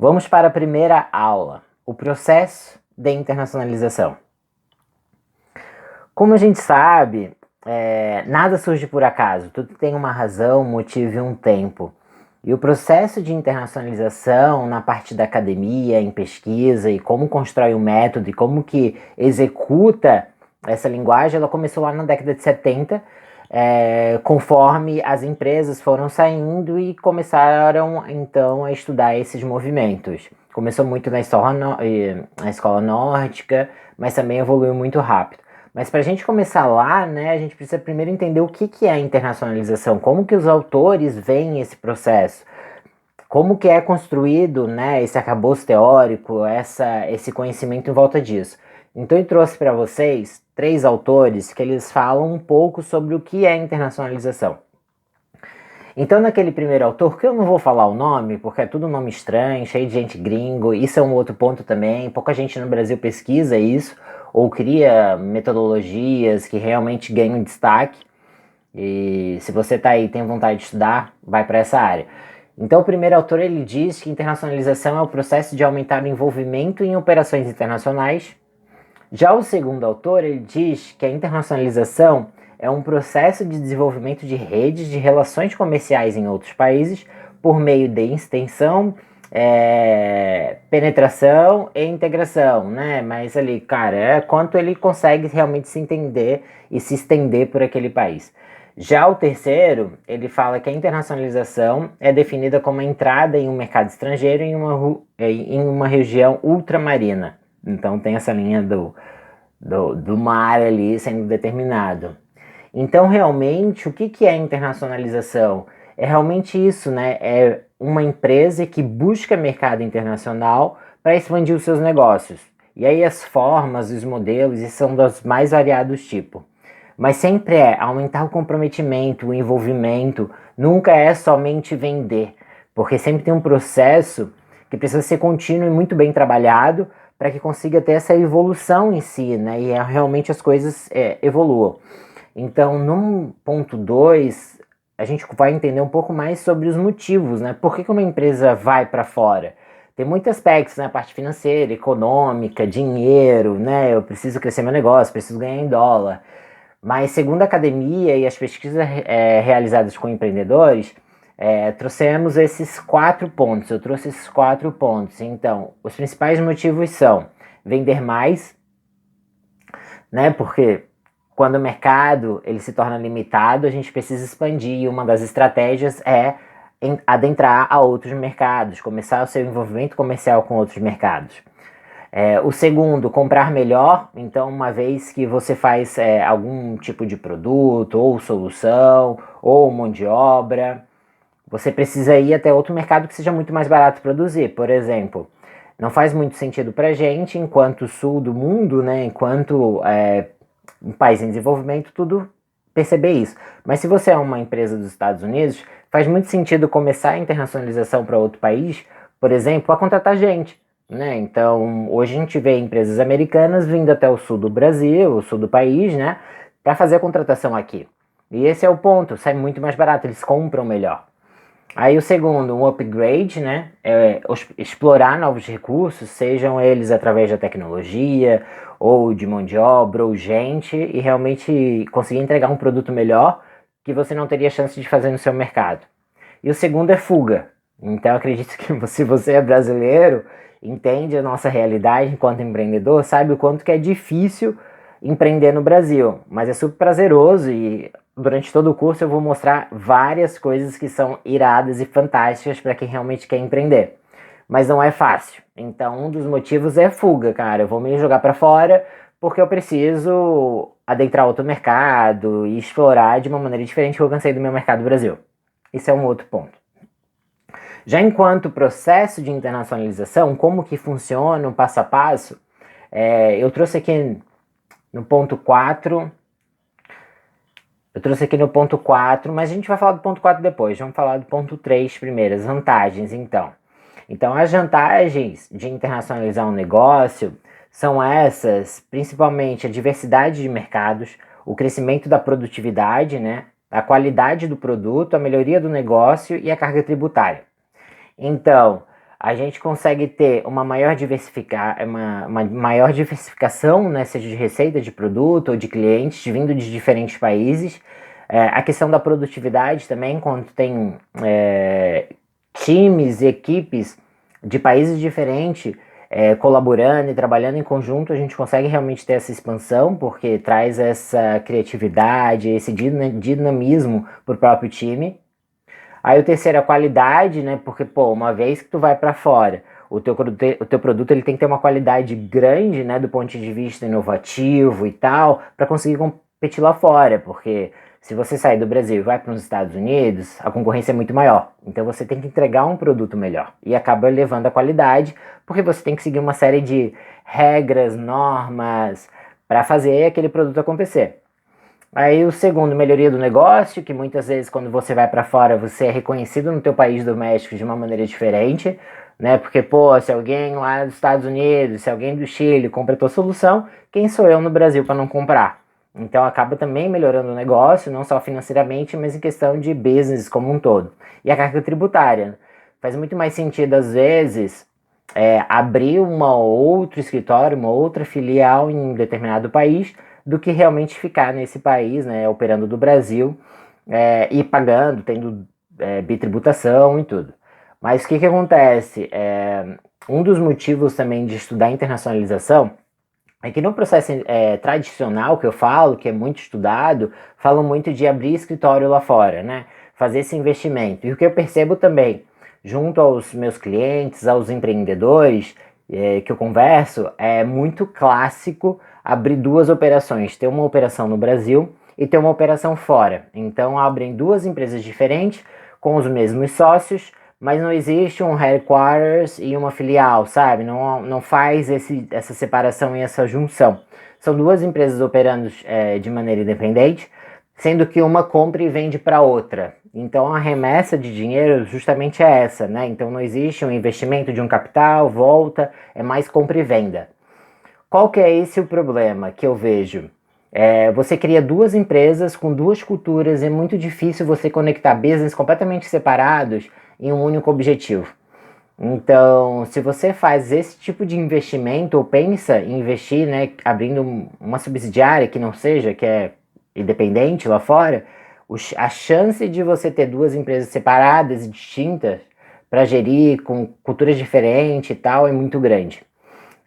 Vamos para a primeira aula, o processo de internacionalização. Como a gente sabe, nada surge por acaso, tudo tem uma razão, um motivo e um tempo. E o processo de internacionalização na parte da academia, em pesquisa, e como constrói o método, e como que executa essa linguagem, ela começou lá na década de 70, conforme as empresas foram saindo e começaram então a estudar esses movimentos. Começou muito na escola nórdica, mas também evoluiu muito rápido. Mas para a gente começar lá, né, a gente precisa primeiro entender o que é a internacionalização, como que os autores veem esse processo, como que é construído, né, esse arcabouço teórico, esse conhecimento em volta disso. Então eu trouxe para vocês 3 autores que eles falam um pouco sobre o que é internacionalização. Então naquele primeiro autor, que eu não vou falar o nome, porque é tudo nome estranho, cheio de gente gringo, isso é um outro ponto também, pouca gente no Brasil pesquisa isso, ou cria metodologias que realmente ganham destaque, e se você está aí e tem vontade de estudar, vai para essa área. Então o primeiro autor ele diz que internacionalização é o processo de aumentar o envolvimento em operações internacionais. Já o segundo autor ele diz que a internacionalização é um processo de desenvolvimento de redes de relações comerciais em outros países por meio de extensão, penetração e integração, né? Mas ali, cara, é quanto ele consegue realmente se entender e se estender por aquele país. Já o terceiro, ele fala que a internacionalização é definida como a entrada em um mercado estrangeiro em uma região ultramarina. Então tem essa linha do mar ali sendo determinado. Então realmente, o que é internacionalização? É realmente isso, né? É uma empresa que busca mercado internacional para expandir os seus negócios. E aí as formas, os modelos, são dos mais variados tipos. Mas sempre é aumentar o comprometimento, o envolvimento, nunca é somente vender, porque sempre tem um processo que precisa ser contínuo e muito bem trabalhado para que consiga ter essa evolução em si, né? E realmente as coisas evoluam. Então, no ponto 2, a gente vai entender um pouco mais sobre os motivos, né? Por que uma empresa vai para fora? Tem muitos aspectos, né? A parte financeira, econômica, dinheiro, né? Eu preciso crescer meu negócio, preciso ganhar em dólar. Mas segundo a academia e as pesquisas realizadas com empreendedores, trouxemos esses 4 pontos. Eu trouxe esses 4 pontos. Então, os principais motivos são vender mais, né? Porque quando o mercado ele se torna limitado, a gente precisa expandir. E uma das estratégias é adentrar a outros mercados, começar o seu envolvimento comercial com outros mercados. O segundo, comprar melhor. Então, uma vez que você faz algum tipo de produto, ou solução, ou mão de obra, você precisa ir até outro mercado que seja muito mais barato produzir. Por exemplo, não faz muito sentido para a gente, enquanto sul do mundo, né, enquanto um país em desenvolvimento, tudo perceber isso. Mas se você é uma empresa dos Estados Unidos, faz muito sentido começar a internacionalização para outro país, por exemplo, a contratar gente. Né? Então, hoje a gente vê empresas americanas vindo até o sul do Brasil, o sul do país, né, para fazer a contratação aqui. E esse é o ponto, sai muito mais barato, eles compram melhor. Aí o segundo, um upgrade, né, explorar novos recursos, sejam eles através da tecnologia, ou de mão de obra, ou gente, e realmente conseguir entregar um produto melhor que você não teria chance de fazer no seu mercado. E o segundo é fuga. Então, eu acredito que se você é brasileiro, entende a nossa realidade enquanto empreendedor, sabe o quanto que é difícil empreender no Brasil, mas é super prazeroso e durante todo o curso eu vou mostrar várias coisas que são iradas e fantásticas para quem realmente quer empreender. Mas não é fácil. Então, um dos motivos é fuga, cara. Eu vou me jogar para fora porque eu preciso adentrar outro mercado e explorar de uma maneira diferente que eu cansei do meu mercado Brasil. Isso é um outro ponto. Já enquanto processo de internacionalização, como que funciona o passo a passo, eu trouxe aqui no ponto 4. Eu trouxe aqui no ponto 4, mas a gente vai falar do ponto 4 depois. Vamos falar do ponto 3 primeiro, as vantagens, então. Então, as vantagens de internacionalizar um negócio são essas, principalmente a diversidade de mercados, o crescimento da produtividade, né, a qualidade do produto, a melhoria do negócio e a carga tributária. Então, a gente consegue ter uma maior diversificação, né, seja de receita, de produto ou de clientes vindo de diferentes países. A questão da produtividade também, quando tem times e equipes de países diferentes colaborando e trabalhando em conjunto, a gente consegue realmente ter essa expansão, porque traz essa criatividade, esse dinamismo para o próprio time. Aí o terceiro é a qualidade, né? Porque, pô, uma vez que tu vai para fora, o teu produto ele tem que ter uma qualidade grande, né? Do ponto de vista inovativo e tal, para conseguir competir lá fora. Porque se você sair do Brasil e vai para os Estados Unidos, a concorrência é muito maior. Então você tem que entregar um produto melhor. E acaba elevando a qualidade, porque você tem que seguir uma série de regras, normas, para fazer aquele produto acontecer. Aí o segundo, melhoria do negócio, que muitas vezes quando você vai para fora, você é reconhecido no teu país doméstico de uma maneira diferente, né? Porque, pô, se alguém lá dos Estados Unidos, se alguém do Chile compra a tua solução, quem sou eu no Brasil para não comprar? Então acaba também melhorando o negócio, não só financeiramente, mas em questão de business como um todo. E a carga tributária. Faz muito mais sentido, às vezes, abrir uma outro escritório, uma outra filial em um determinado país, do que realmente ficar nesse país, né, operando do Brasil e pagando, tendo bitributação e tudo. Mas o que acontece? Um dos motivos também de estudar internacionalização é que no processo tradicional que eu falo, que é muito estudado, falam muito de abrir escritório lá fora, né? Fazer esse investimento. E o que eu percebo também, junto aos meus clientes, aos empreendedores que eu converso, é muito clássico abrir duas operações. Ter uma operação no Brasil e ter uma operação fora. Então abrem duas empresas diferentes, com os mesmos sócios, mas não existe um headquarters e uma filial, sabe? Não faz essa separação e essa junção. São duas empresas operando de maneira independente, sendo que uma compra e vende para outra. Então a remessa de dinheiro justamente é essa, né? Então não existe um investimento de um capital, volta, é mais compra e venda. Qual que é esse o problema que eu vejo? Você cria duas empresas com duas culturas, é muito difícil você conectar business completamente separados em um único objetivo. Então, se você faz esse tipo de investimento ou pensa em investir, né, abrindo uma subsidiária que não seja, que é independente lá fora, a chance de você ter duas empresas separadas e distintas para gerir com culturas diferentes e tal é muito grande.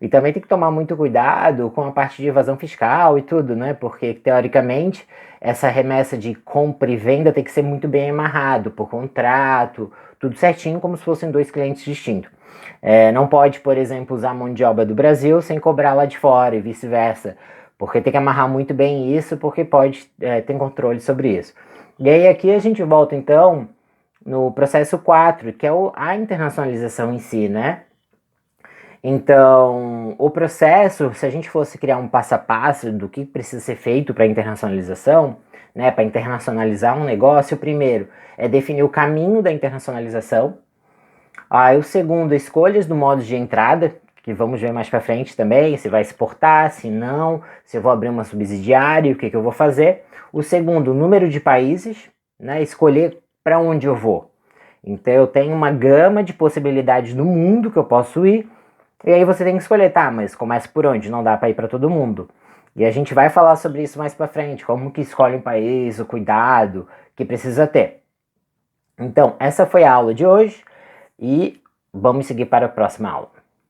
E também tem que tomar muito cuidado com a parte de evasão fiscal e tudo, né? Porque, teoricamente, essa remessa de compra e venda tem que ser muito bem amarrado por contrato, tudo certinho, como se fossem dois clientes distintos. Não pode, por exemplo, usar mão de obra do Brasil sem cobrar lá de fora e vice-versa. Porque tem que amarrar muito bem isso, porque pode ter controle sobre isso. E aí aqui a gente volta, então, no processo 4, que é a internacionalização em si, né? Então, o processo, se a gente fosse criar um passo a passo do que precisa ser feito para a internacionalização, né, para internacionalizar um negócio, o primeiro é definir o caminho da internacionalização. Aí o segundo, escolhas do modo de entrada, que vamos ver mais para frente também, se vai exportar, se não, se eu vou abrir uma subsidiária, o que eu vou fazer. O segundo, número de países, né, escolher para onde eu vou. Então eu tenho uma gama de possibilidades no mundo que eu posso ir. E aí você tem que escolher, tá, mas começa por onde? Não dá para ir para todo mundo. E a gente vai falar sobre isso mais para frente, como que escolhe um país, o cuidado que precisa ter. Então, essa foi a aula de hoje e vamos seguir para a próxima aula.